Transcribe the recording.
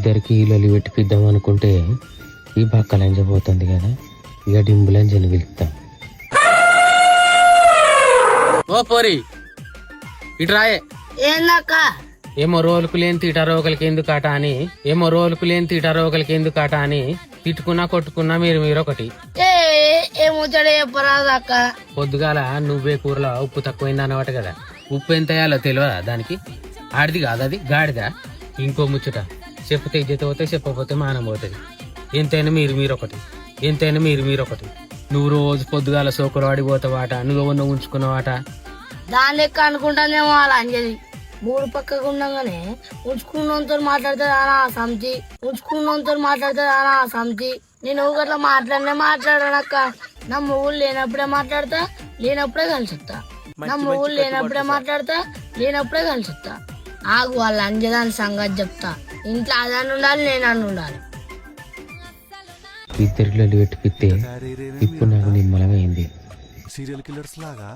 ఇద్దరికి ఇల్లు పెట్టిపిద్దాం అనుకుంటే ఈ బక్కలంజపోతుంది కదా, ఇక డింబులంజని పిలుస్తాం. ఓ పోరి ఇట్రాయే. ఏందక్క? ఏమో రోలుకు లేని తీటారోకలకి ఎందుకట అని, ఏమో రోలుకు లేని తీటారోకలకి ఎందుకట అని తిట్టుకున్నా కొట్టుకున్నా మీరు ఒకటి. ఏముచ్చడే చెప్పరాదక్క. పొద్దుగాల నువ్వే కూరలో ఉప్పు తక్కువైంది అన్నమాట కదా, ఉప్పు ఎంత వేయాలో తెలియదా దానికి? ఆడిది కాదు అది, గాడిదా. ఇంకో ముచ్చట, చెప్తే ఇజ్జత పోతే, చెప్పకపోతే మానం పోతుంది. ఎంతైనా మీరొకటి, ఎంతైనా మీరొకటి. నువ్వు రోజు పొద్దుగాల సోకులు వాడిపోతావాట, నువ్వు ఉంచుకున్నావాట. దాని లెక్క అనుకుంటానేమో అలా అంజది. మూడు పక్కకు ఉండగానే ఉంచుకున్నంతో మాట్లాడుతుంది అనా సంతి, ఉంచుకున్నంతో మాట్లాడుతుంది అనా సంతి. నేను గట్లా మాట్లాడనక్క. నా మొగులు లేనప్పుడే మాట్లాడతా, లేనప్పుడే కలిసిస్తా. నా మొగులు లేనప్పుడే మాట్లాడతా, లేనప్పుడే కలిసిస్తా. ఆగు, వాళ్ళ అంజదాని సంగతి చెప్తా. ఇంట్లో అదని ఉండాలి, నేను అని ఉండాలి. ఇద్దరిలో పెట్టిపిస్తే ఇప్పుడు నాకు నిమ్మలమైంది. సీరియల్ కిల్లర్స్ లాగా